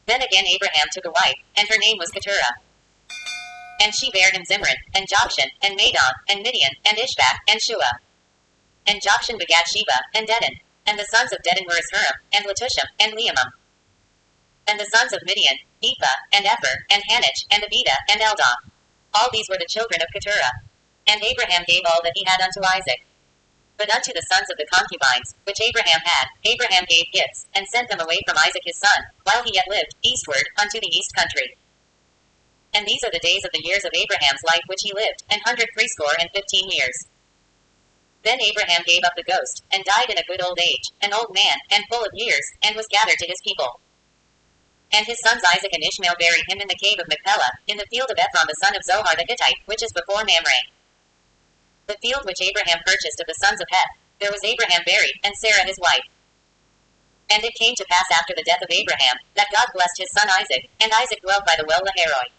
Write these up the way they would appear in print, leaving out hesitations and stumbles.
Then again Abraham took a wife, and her name was Keturah. And she bare him Zimran, and Jokshan, and Madon, and Midian, and Ishbak, and Shua. And Jokshan begat Sheba, and Dedan. And the sons of Dedan were Ishurim, and Letushim, and Leamim. And the sons of Midian, Ephah, and Epher, and Hanoch, and Abida, and Eldah. All these were the children of Keturah. And Abraham gave all that he had unto Isaac. But unto the sons of the concubines, which Abraham had, Abraham gave gifts, and sent them away from Isaac his son, while he yet lived, eastward, unto the east country. And these are the days of the years of Abraham's life which he lived, 115 years. Then Abraham gave up the ghost, and died in a good old age, an old man, and full of years, and was gathered to his people. And his sons Isaac and Ishmael buried him in the cave of Machpelah, in the field of Ephron the son of Zohar the Hittite, which is before Mamre. The field which Abraham purchased of the sons of Heth, there was Abraham buried, and Sarah his wife. And it came to pass after the death of Abraham, that God blessed his son Isaac, and Isaac dwelt by the well Lahairoi.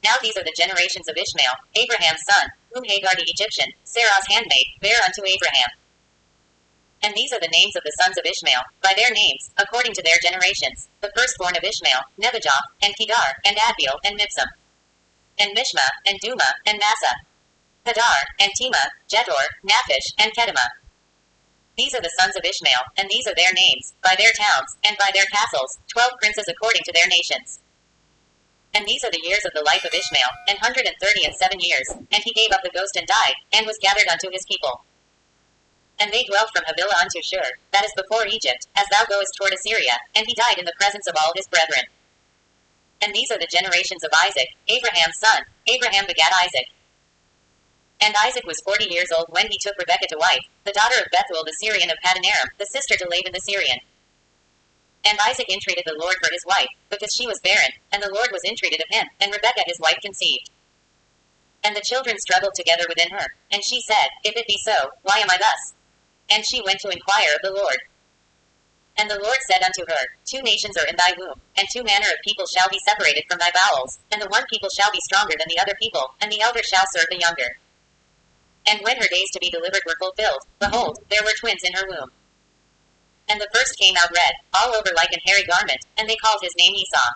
Now these are the generations of Ishmael, Abraham's son, whom Hagar the Egyptian, Sarah's handmaid, bare unto Abraham. And these are the names of the sons of Ishmael, by their names, according to their generations: the firstborn of Ishmael, Nebajoth, and Kedar, and Adbeel, and Mibsam, and Mishma, and Duma, and Massa, Hadar, and Tema, Jetor, Naphish, and Kedemah. These are the sons of Ishmael, and these are their names, by their towns, and by their castles, 12 princes according to their nations. And these are the years of the life of Ishmael, 137 years, and he gave up the ghost and died, and was gathered unto his people. And they dwelt from Havilah unto Shur, that is before Egypt, as thou goest toward Assyria, and he died in the presence of all his brethren. And these are the generations of Isaac, Abraham's son. Abraham begat Isaac. And Isaac was 40 years old when he took Rebekah to wife, the daughter of Bethuel the Syrian of Padanaram, the sister to Laban the Syrian. And Isaac entreated the Lord for his wife, because she was barren, and the Lord was entreated of him, and Rebekah his wife conceived. And the children struggled together within her, and she said, If it be so, why am I thus? And she went to inquire of the Lord. And the Lord said unto her, 2 nations are in thy womb, and 2 manner of people shall be separated from thy bowels, and the one people shall be stronger than the other people, and the elder shall serve the younger. And when her days to be delivered were fulfilled, behold, there were twins in her womb. And the first came out red, all over like an hairy garment, and they called his name Esau.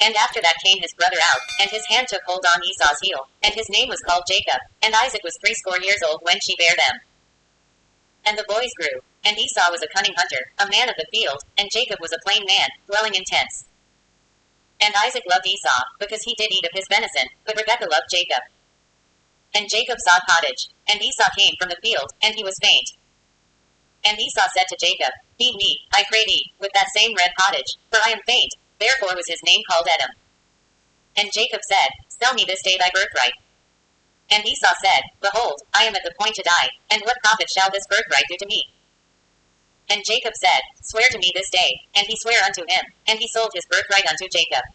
And after that came his brother out, and his hand took hold on Esau's heel, and his name was called Jacob, and Isaac was 80 years old when she bare them. And the boys grew, and Esau was a cunning hunter, a man of the field, and Jacob was a plain man, dwelling in tents. And Isaac loved Esau, because he did eat of his venison, but Rebekah loved Jacob. And Jacob saw pottage, and Esau came from the field, and he was faint. And Esau said to Jacob, Feed me, I pray thee, with that same red pottage, for I am faint. Therefore was his name called Edom. And Jacob said, Sell me this day thy birthright. And Esau said, Behold, I am at the point to die, and what profit shall this birthright do to me? And Jacob said, Swear to me this day. And he sware unto him, and he sold his birthright unto Jacob.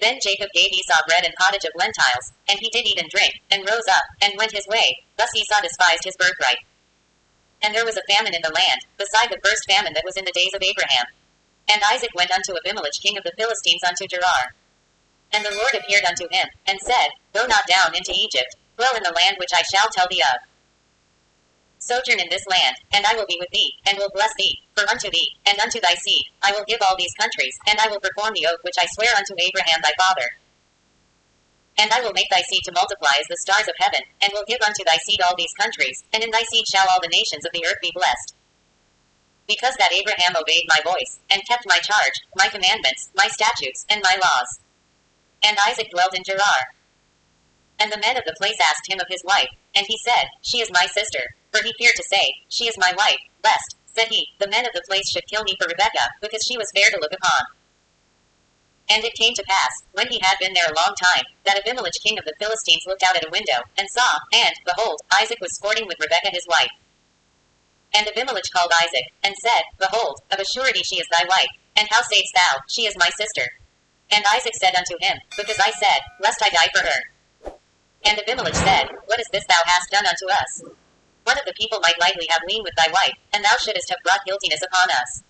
Then Jacob gave Esau bread and pottage of lentiles, and he did eat and drink, and rose up, and went his way. Thus Esau despised his birthright. And there was a famine in the land, beside the first famine that was in the days of Abraham. And Isaac went unto Abimelech king of the Philistines unto Gerar. And the Lord appeared unto him, and said, Go not down into Egypt, dwell in the land which I shall tell thee of. Sojourn in this land, and I will be with thee, and will bless thee, for unto thee, and unto thy seed, I will give all these countries, and I will perform the oath which I swear unto Abraham thy father. And I will make thy seed to multiply as the stars of heaven, and will give unto thy seed all these countries, and in thy seed shall all the nations of the earth be blessed. Because that Abraham obeyed my voice, and kept my charge, my commandments, my statutes, and my laws. And Isaac dwelt in Gerar. And the men of the place asked him of his wife, and he said, She is my sister. For he feared to say, She is my wife, lest, said he, the men of the place should kill me for Rebekah, because she was fair to look upon. And it came to pass, when he had been there a long time, that Abimelech king of the Philistines looked out at a window, and saw, and, behold, Isaac was sporting with Rebekah his wife. And Abimelech called Isaac, and said, Behold, of a surety she is thy wife. And how sayest thou, She is my sister? And Isaac said unto him, Because I said, Lest I die for her. And Abimelech said, What is this thou hast done unto us? One of the people might lightly have lain with thy wife, and thou shouldest have brought guiltiness upon us.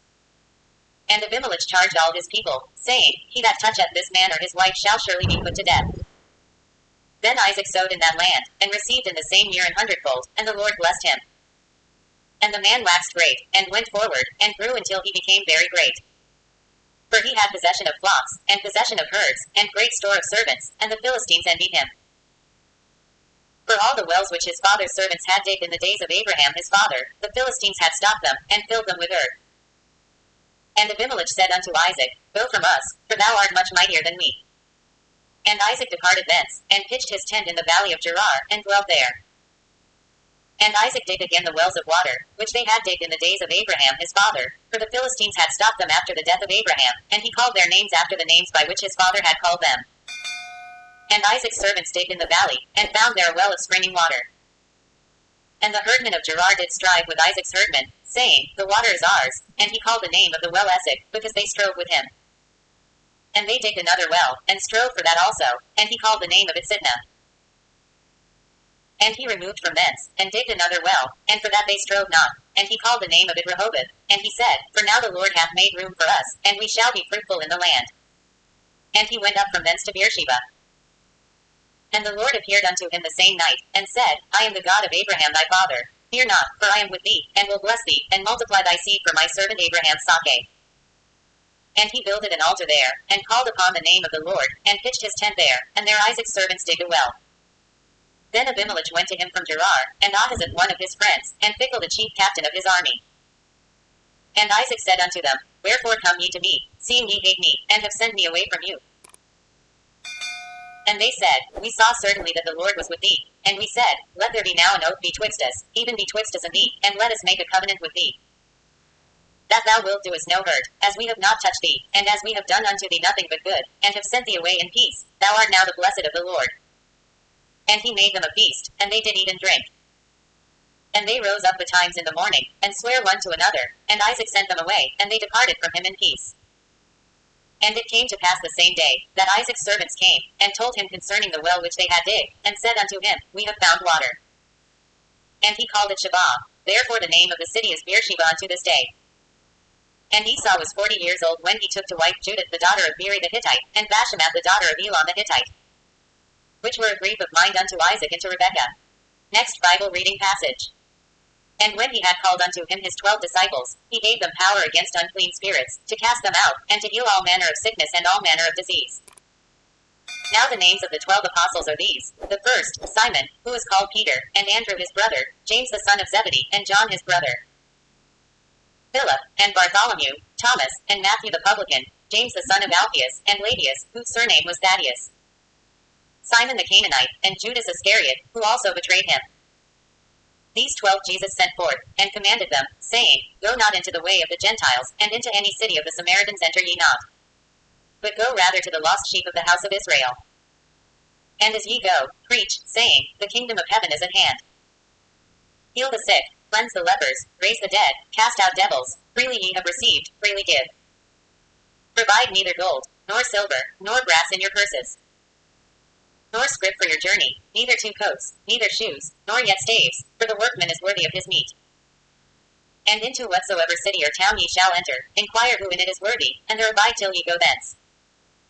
And Abimelech charged all his people, saying, He that toucheth this man or his wife shall surely be put to death. Then Isaac sowed in that land, and received in the same year 100-fold, and the Lord blessed him. And the man waxed great, and went forward, and grew until he became very great. For he had possession of flocks, and possession of herds, and great store of servants, and the Philistines envied him. For all the wells which his father's servants had digged in the days of Abraham his father, the Philistines had stopped them, and filled them with earth. And Abimelech said unto Isaac, Go from us, for thou art much mightier than we. And Isaac departed thence, and pitched his tent in the valley of Gerar, and dwelt there. And Isaac digged again the wells of water, which they had digged in the days of Abraham his father, for the Philistines had stopped them after the death of Abraham, and he called their names after the names by which his father had called them. And Isaac's servants digged in the valley, and found there a well of springing water. And the herdmen of Gerar did strive with Isaac's herdmen, saying, The water is ours, and he called the name of the well Esek, because they strove with him. And they digged another well, and strove for that also, and he called the name of it Sitnah. And he removed from thence, and digged another well, and for that they strove not, and he called the name of it Rehoboth. And he said, For now the Lord hath made room for us, and we shall be fruitful in the land. And he went up from thence to Beersheba. And the Lord appeared unto him the same night, and said, I am the God of Abraham thy father. Fear not, for I am with thee, and will bless thee, and multiply thy seed for my servant Abraham's sake. And he builded an altar there, and called upon the name of the Lord, and pitched his tent there, and there Isaac's servants digged a well. Then Abimelech went to him from Gerar, and Ahuzzath one of his friends, and Phicol the chief captain of his army. And Isaac said unto them, Wherefore come ye to me, seeing ye hate me, and have sent me away from you? And they said, We saw certainly that the Lord was with thee. And we said, Let there be now an oath betwixt us, even betwixt us and thee, and let us make a covenant with thee. That thou wilt do us no hurt, as we have not touched thee, and as we have done unto thee nothing but good, and have sent thee away in peace, thou art now the blessed of the Lord. And he made them a feast, and they did eat and drink. And they rose up betimes in the morning, and sware one to another, and Isaac sent them away, and they departed from him in peace. And it came to pass the same day, that Isaac's servants came, and told him concerning the well which they had digged, and said unto him, We have found water. And he called it Shavah. Therefore the name of the city is Beersheba unto this day. And Esau was 40 years old when he took to wife Judith the daughter of Beeri the Hittite, and Bashemoth the daughter of Elon the Hittite, which were a grief of mind unto Isaac and to Rebekah. Next Bible reading passage. And when he had called unto him his 12 disciples, he gave them power against unclean spirits, to cast them out, and to heal all manner of sickness and all manner of disease. Now the names of the 12 apostles are these: the first, Simon, who is called Peter, and Andrew his brother, James the son of Zebedee, and John his brother, Philip, and Bartholomew, Thomas, and Matthew the publican, James the son of Alphaeus, and Laodius, whose surname was Thaddeus, Simon the Canaanite, and Judas Iscariot, who also betrayed him. These 12 Jesus sent forth, and commanded them, saying, Go not into the way of the Gentiles, and into any city of the Samaritans enter ye not, but go rather to the lost sheep of the house of Israel. And as ye go, preach, saying, The kingdom of heaven is at hand. Heal the sick, cleanse the lepers, raise the dead, cast out devils. Freely ye have received, freely give. Provide neither gold, nor silver, nor brass in your purses, nor scrip for your journey, neither 2 coats, neither shoes, nor yet staves, for the workman is worthy of his meat. And into whatsoever city or town ye shall enter, inquire who in it is worthy, and there abide till ye go thence.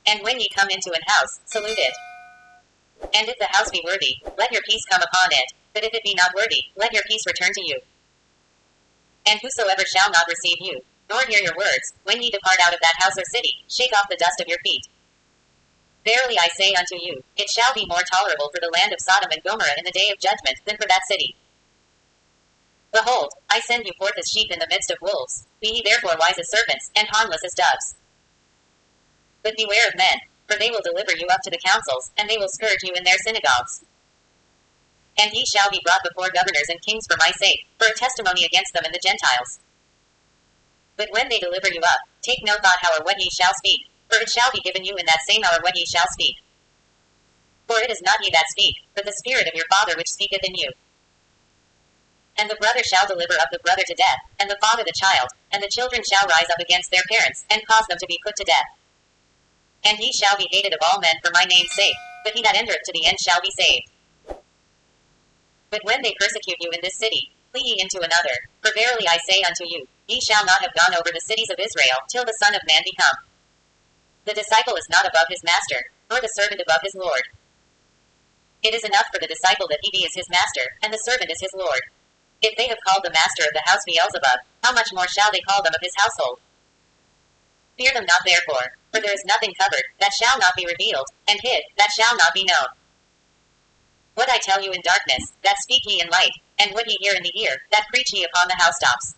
And when ye come into an house, salute it. And if the house be worthy, let your peace come upon it, but if it be not worthy, let your peace return to you. And whosoever shall not receive you, nor hear your words, when ye depart out of that house or city, shake off the dust of your feet. Verily I say unto you, it shall be more tolerable for the land of Sodom and Gomorrah in the day of judgment than for that city. Behold, I send you forth as sheep in the midst of wolves. Be ye therefore wise as serpents, and harmless as doves. But beware of men, for they will deliver you up to the councils, and they will scourge you in their synagogues. And ye shall be brought before governors and kings for my sake, for a testimony against them and the Gentiles. But when they deliver you up, take no thought how or what ye shall speak, for it shall be given you in that same hour what ye shall speak. For it is not ye that speak, but the Spirit of your Father which speaketh in you. And the brother shall deliver up the brother to death, and the father the child, and the children shall rise up against their parents, and cause them to be put to death. And ye shall be hated of all men for my name's sake, but he that endereth to the end shall be saved. But when they persecute you in this city, flee ye into another, for verily I say unto you, ye shall not have gone over the cities of Israel till the Son of Man be come. The disciple is not above his master, nor the servant above his Lord. It is enough for the disciple that he be as his master, and the servant is his Lord. If they have called the master of the house Beelzebub, how much more shall they call them of his household? Fear them not therefore, for there is nothing covered, that shall not be revealed, and hid, that shall not be known. What I tell you in darkness, that speak ye in light, and what ye hear in the ear, that preach ye upon the housetops.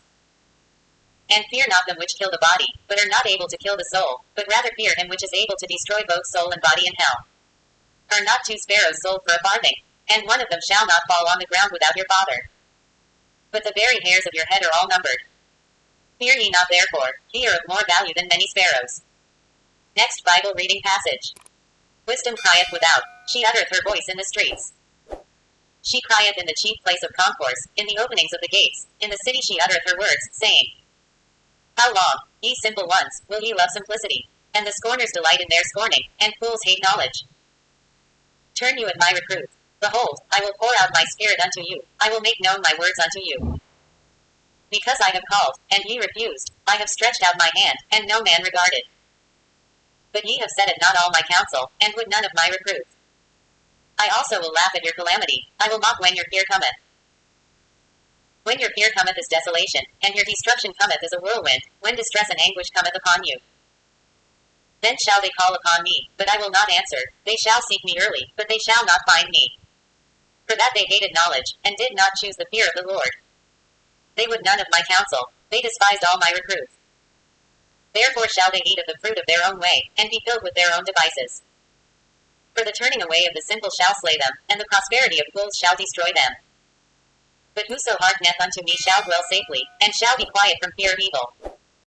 And fear not them which kill the body, but are not able to kill the soul, but rather fear him which is able to destroy both soul and body in hell. Are not 2 sparrows sold for a farthing? And one of them shall not fall on the ground without your Father. But the very hairs of your head are all numbered. Fear ye not therefore, ye are of more value than many sparrows. Next Bible reading passage. Wisdom crieth without, she uttereth her voice in the streets. She crieth in the chief place of concourse, in the openings of the gates, in the city she uttereth her words, saying, How long, ye simple ones, will ye love simplicity? And the scorners delight in their scorning, and fools hate knowledge. Turn you at my reproof. Behold, I will pour out my spirit unto you, I will make known my words unto you. Because I have called, and ye refused, I have stretched out my hand, and no man regarded. But ye have set at not all my counsel, and would none of my reproof. I also will laugh at your calamity, I will mock when your fear cometh. When your fear cometh as desolation, and your destruction cometh as a whirlwind, when distress and anguish cometh upon you. Then shall they call upon me, but I will not answer, they shall seek me early, but they shall not find me. For that they hated knowledge, and did not choose the fear of the Lord. They would none of my counsel, they despised all my reproof. Therefore shall they eat of the fruit of their own way, and be filled with their own devices. For the turning away of the simple shall slay them, and the prosperity of fools shall destroy them. But whoso hearkeneth unto me shall dwell safely, and shall be quiet from fear of evil.